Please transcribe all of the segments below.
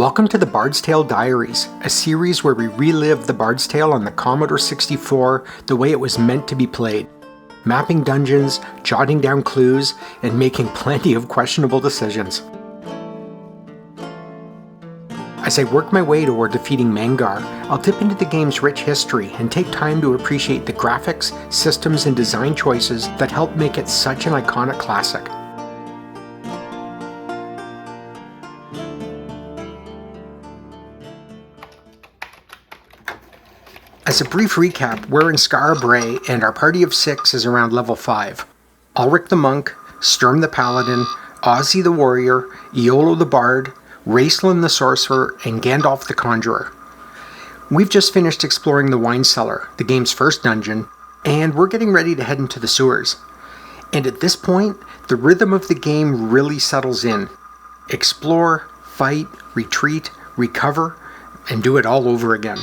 Welcome to the Bard's Tale Diaries, a series where we relive the Bard's Tale on the Commodore 64 the way it was meant to be played, mapping dungeons, jotting down clues, and making plenty of questionable decisions. As I work my way toward defeating Mangar, I'll dip into the game's rich history and take time to appreciate the graphics, systems, and design choices that help make it such an iconic classic. As a brief recap, we're in Skara Brae and our party of 6 is around level 5. Ulrich the Monk, Sturm the Paladin, Ozzy the Warrior, Iolo the Bard, Raistlin the Sorcerer, and Gandalf the Conjurer. We've just finished exploring the Wine Cellar, the game's first dungeon, and we're getting ready to head into the sewers. And at this point, the rhythm of the game really settles in. Explore, fight, retreat, recover, and do it all over again.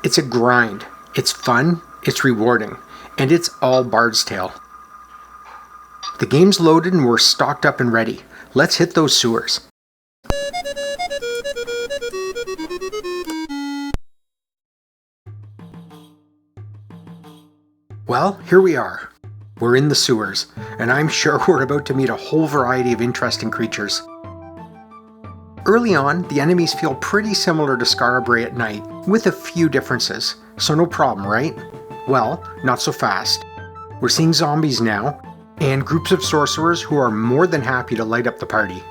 It's a grind, it's fun, it's rewarding, and it's all Bard's Tale. The game's loaded and we're stocked up and ready. Let's hit those sewers. Well, here we are. We're in the sewers, and I'm sure we're about to meet a whole variety of interesting creatures. Early on, the enemies feel pretty similar to Skara Brae at night, with a few differences, so no problem, right? Well, not so fast. We're seeing zombies now, and groups of sorcerers who are more than happy to light up the party.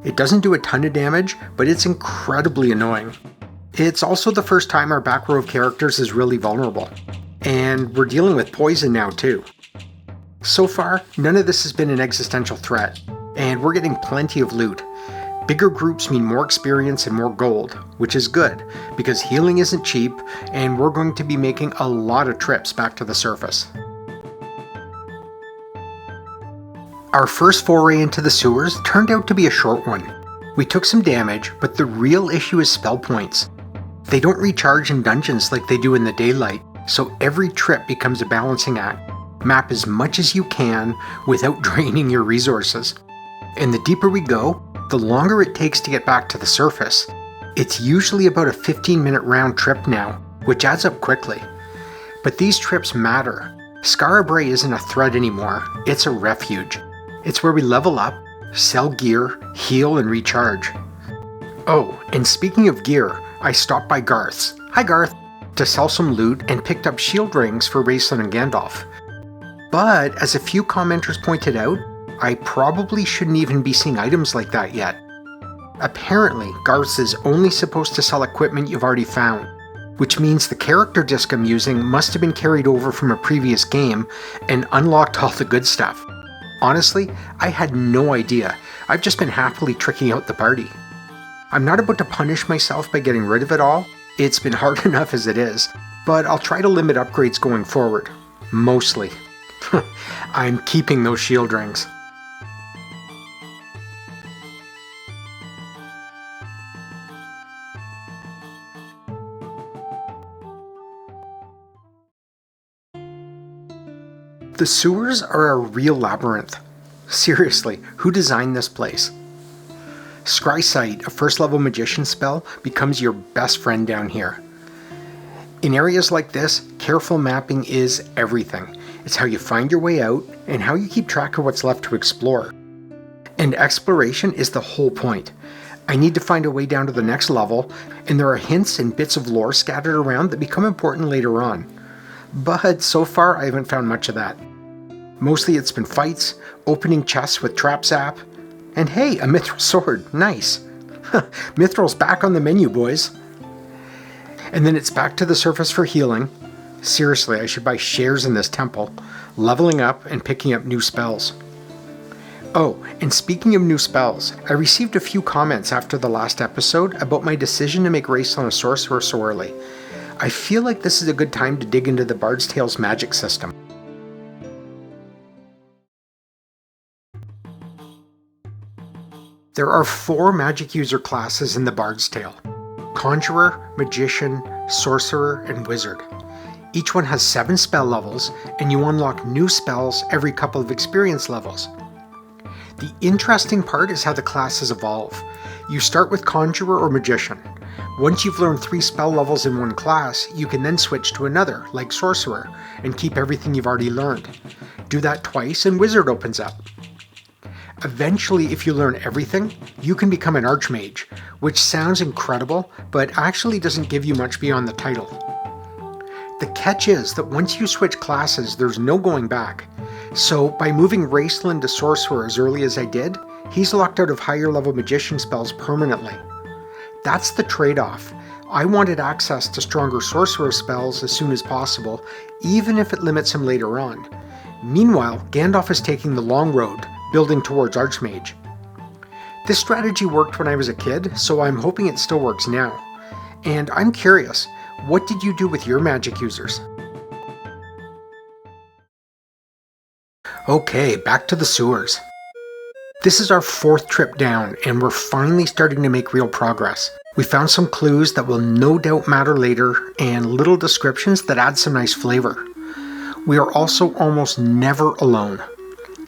It doesn't do a ton of damage, but it's incredibly annoying. It's also the first time our back row of characters is really vulnerable, and we're dealing with poison now too. So far, none of this has been an existential threat, and we're getting plenty of loot. Bigger groups mean more experience and more gold, which is good, because healing isn't cheap, and we're going to be making a lot of trips back to the surface. Our first foray into the sewers turned out to be a short one. We took some damage, but the real issue is spell points. They don't recharge in dungeons like they do in the daylight, so every trip becomes a balancing act. Map as much as you can without draining your resources. And the deeper we go, the longer it takes to get back to the surface. It's usually about a 15-minute round trip now, which adds up quickly. But these trips matter. Skara Brae isn't a threat anymore, it's a refuge. It's where we level up, sell gear, heal, and recharge. Oh, and speaking of gear, I stopped by Garth's, hi Garth, to sell some loot and picked up shield rings for Raistlin and Gandalf. But as a few commenters pointed out, I probably shouldn't even be seeing items like that yet. Apparently, Garth's is only supposed to sell equipment you've already found, which means the character disc I'm using must have been carried over from a previous game and unlocked all the good stuff. Honestly, I had no idea. I've just been happily tricking out the party. I'm not about to punish myself by getting rid of it all. It's been hard enough as it is, but I'll try to limit upgrades going forward. Mostly. I'm keeping those shield rings. The sewers are a real labyrinth. Seriously, who designed this place? Scry Sight, a first level magician spell, becomes your best friend down here. In areas like this, careful mapping is everything. It's how you find your way out and how you keep track of what's left to explore. And exploration is the whole point. I need to find a way down to the next level, and there are hints and bits of lore scattered around that become important later on. But so far I haven't found much of that. Mostly it's been fights, opening chests with trap zap, and hey, a mithril sword, nice. Mithril's back on the menu, boys. And then it's back to the surface for healing. Seriously, I should buy shares in this temple, leveling up and picking up new spells. Oh, and speaking of new spells, I received a few comments after the last episode about my decision to make Raistlin a sorcerer so early. I feel like this is a good time to dig into the Bard's Tale's magic system. There are 4 magic user classes in the Bard's Tale: Conjurer, Magician, Sorcerer, and Wizard. Each one has 7 spell levels, and you unlock new spells every couple of experience levels. The interesting part is how the classes evolve. You start with Conjurer or Magician. Once you've learned 3 spell levels in one class, you can then switch to another, like Sorcerer, and keep everything you've already learned. Do that twice and Wizard opens up. Eventually, if you learn everything, you can become an Archmage, which sounds incredible, but actually doesn't give you much beyond the title. The catch is that once you switch classes, there's no going back. So by moving Raceland to Sorcerer as early as I did, he's locked out of higher level Magician spells permanently. That's the trade-off. I wanted access to stronger Sorcerer spells as soon as possible, even if it limits him later on. Meanwhile, Gandalf is taking the long road, building towards Archmage. This strategy worked when I was a kid, so I'm hoping it still works now. And I'm curious, what did you do with your magic users? Okay, back to the sewers. This is our 4th trip down, and we're finally starting to make real progress. We found some clues that will no doubt matter later, and little descriptions that add some nice flavor. We are also almost never alone.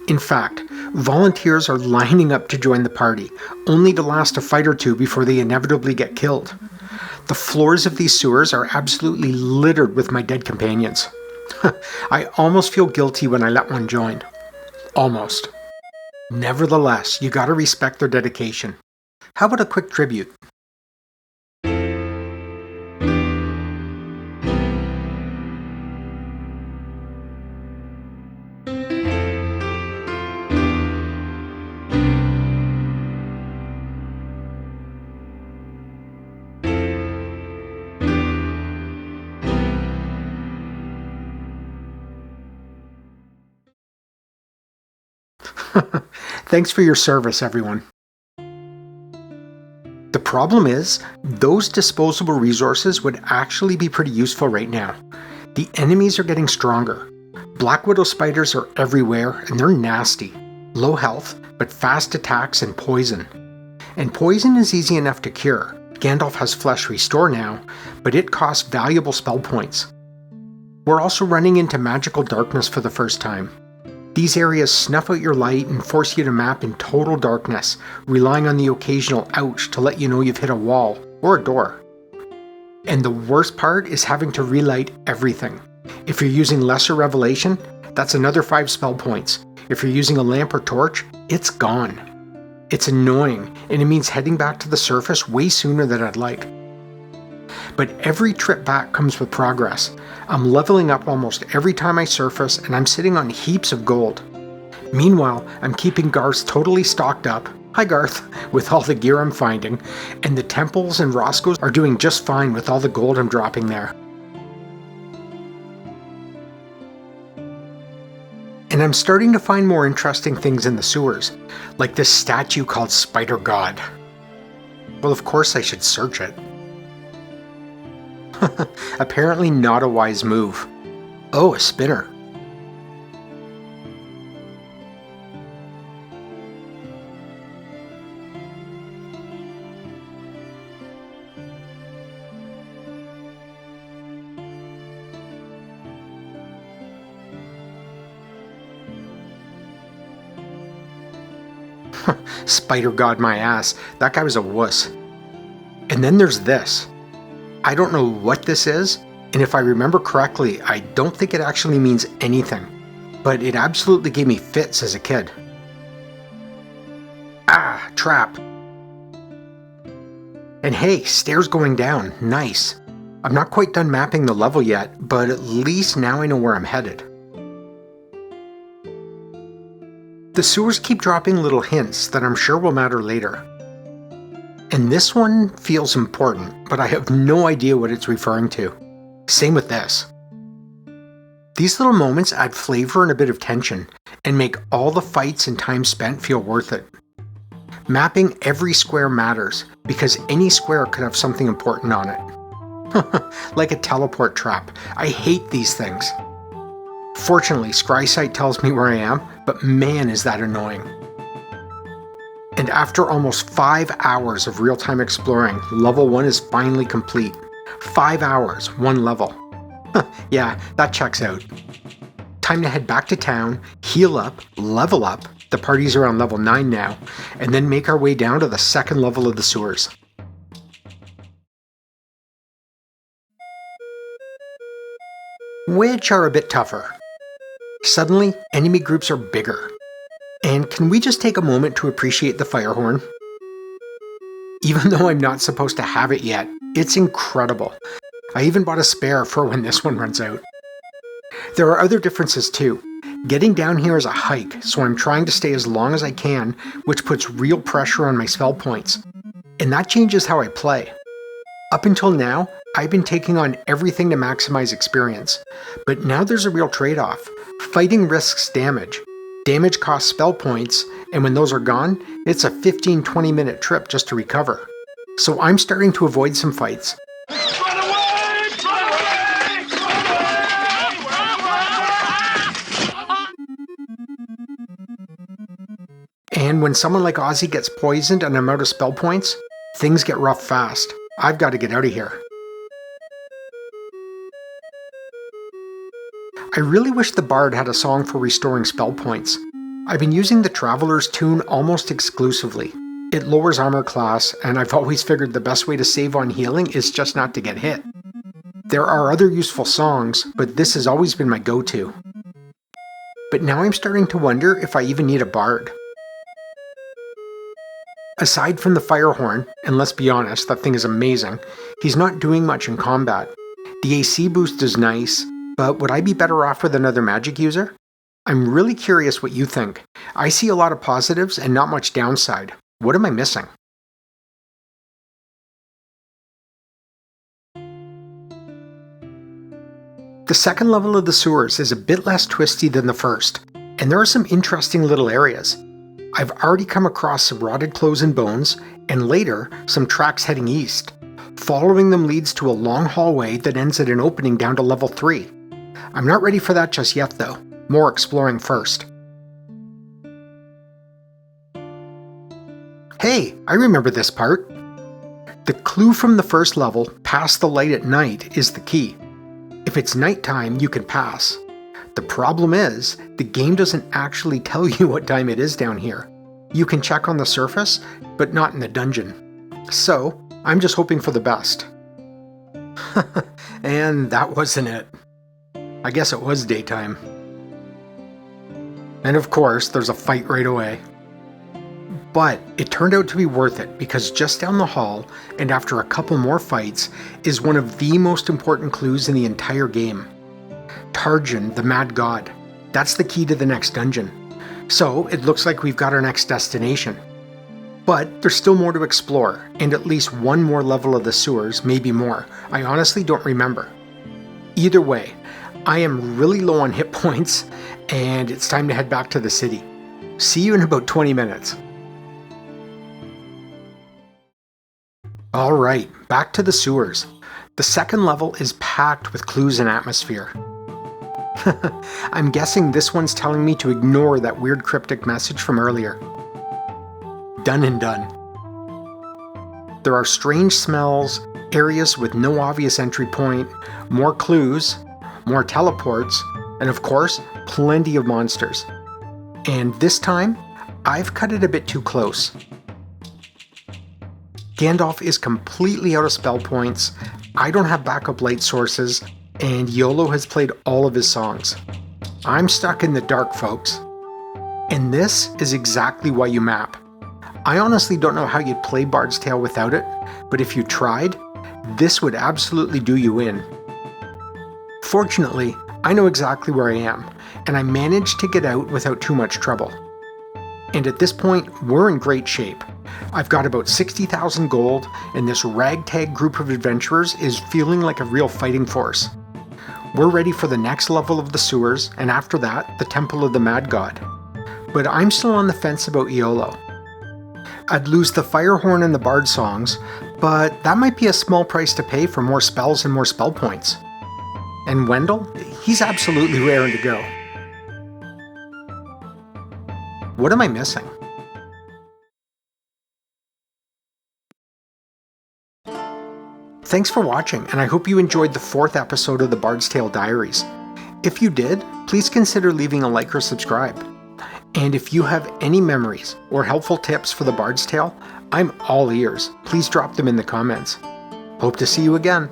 In fact, volunteers are lining up to join the party, only to last a fight or two before they inevitably get killed. The floors of these sewers are absolutely littered with my dead companions. I almost feel guilty when I let one join. Almost. Nevertheless, you gotta respect their dedication. How about a quick tribute? Thanks for your service, everyone. The problem is, those disposable resources would actually be pretty useful right now. The enemies are getting stronger. Black Widow spiders are everywhere, and they're nasty. Low health, but fast attacks and poison. And poison is easy enough to cure. Gandalf has Flesh Restore now, but it costs valuable spell points. We're also running into magical darkness for the first time. These areas snuff out your light and force you to map in total darkness, relying on the occasional ouch to let you know you've hit a wall or a door. And the worst part is having to relight everything. If you're using Lesser Revelation, that's another 5 spell points. If you're using a lamp or torch, it's gone. It's annoying, and it means heading back to the surface way sooner than I'd like. But every trip back comes with progress. I'm leveling up almost every time I surface, and I'm sitting on heaps of gold. Meanwhile, I'm keeping Garth totally stocked up, hi Garth, with all the gear I'm finding, and the temples and Roscoe's are doing just fine with all the gold I'm dropping there. And I'm starting to find more interesting things in the sewers, like this statue called Spider God. Well, of course I should search it. Apparently not a wise move. Oh, a spinner. Spider God my ass, that guy was a wuss. And then there's this. I don't know what this is, and if I remember correctly, I don't think it actually means anything, but it absolutely gave me fits as a kid. Ah, trap. And hey, stairs going down, nice. I'm not quite done mapping the level yet, but at least now I know where I'm headed. The sewers keep dropping little hints that I'm sure will matter later. And this one feels important, but I have no idea what it's referring to. Same with this. These little moments add flavor and a bit of tension, and make all the fights and time spent feel worth it. Mapping every square matters, because any square could have something important on it. Like a teleport trap. I hate these things. Fortunately, Scrysight tells me where I am, but man is that annoying. And after almost 5 hours of real-time exploring, level 1 is finally complete. 5 hours, 1 level. Yeah, that checks out. Time to head back to town, heal up, level up, The party's around level 9 now, and then make our way down to the second level of the sewers. Which are a bit tougher. Suddenly, enemy groups are bigger. And can we just take a moment to appreciate the fire horn? Even though I'm not supposed to have it yet, it's incredible. I even bought a spare for when this one runs out. There are other differences too. Getting down here is a hike, so I'm trying to stay as long as I can, which puts real pressure on my spell points. And that changes how I play. Up until now, I've been taking on everything to maximize experience. But now there's a real trade-off. Fighting risks damage. Damage costs spell points, and when those are gone, it's a 15-20 minute trip just to recover. So I'm starting to avoid some fights. And when someone like Ozzy gets poisoned and I'm out of spell points, things get rough fast. I've got to get out of here. I really wish the Bard had a song for restoring spell points. I've been using the Traveler's tune almost exclusively. It lowers armor class, and I've always figured the best way to save on healing is just not to get hit. There are other useful songs, but this has always been my go-to. But now I'm starting to wonder if I even need a Bard. Aside from the fire horn, and let's be honest, that thing is amazing, he's not doing much in combat. The AC boost is nice, but would I be better off with another magic user? I'm really curious what you think. I see a lot of positives and not much downside. What am I missing? The second level of the sewers is a bit less twisty than the first, and there are some interesting little areas. I've already come across some rotted clothes and bones, and later, some tracks heading east. Following them leads to a long hallway that ends at an opening down to level 3. I'm not ready for that just yet though. More exploring first. Hey, I remember this part. The clue from the first level, "Pass the light at night," is the key. If it's nighttime, you can pass. The problem is, the game doesn't actually tell you what time it is down here. You can check on the surface, but not in the dungeon. So, I'm just hoping for the best. And that wasn't it. I guess it was daytime. And of course, there's a fight right away. But it turned out to be worth it because just down the hall, and after a couple more fights, is one of the most important clues in the entire game. Tarjan, the Mad God. That's the key to the next dungeon. So it looks like we've got our next destination. But there's still more to explore, and at least one more level of the sewers, maybe more. I honestly don't remember. Either way, I am really low on hit points, and it's time to head back to the city. See you in about 20 minutes. Alright, back to the sewers. The second level is packed with clues and atmosphere. I'm guessing this one's telling me to ignore that weird cryptic message from earlier. Done and done. There are strange smells, areas with no obvious entry point, more clues, more teleports, and of course, plenty of monsters. And this time, I've cut it a bit too close. Gandalf is completely out of spell points, I don't have backup light sources, and Iolo has played all of his songs. I'm stuck in the dark, folks. And this is exactly why you map. I honestly don't know how you'd play Bard's Tale without it, but if you tried, this would absolutely do you in. Fortunately, I know exactly where I am, and I managed to get out without too much trouble. And at this point, we're in great shape. I've got about 60,000 gold, and this ragtag group of adventurers is feeling like a real fighting force. We're ready for the next level of the sewers, and after that, the Temple of the Mad God. But I'm still on the fence about Iolo. I'd lose the fire horn and the bard songs, but that might be a small price to pay for more spells and more spell points. And Wendell? He's absolutely raring to go. What am I missing? Thanks for watching, and I hope you enjoyed the 4th episode of the Bard's Tale Diaries. If you did, please consider leaving a like or subscribe. And if you have any memories or helpful tips for the Bard's Tale, I'm all ears. Please drop them in the comments. Hope to see you again.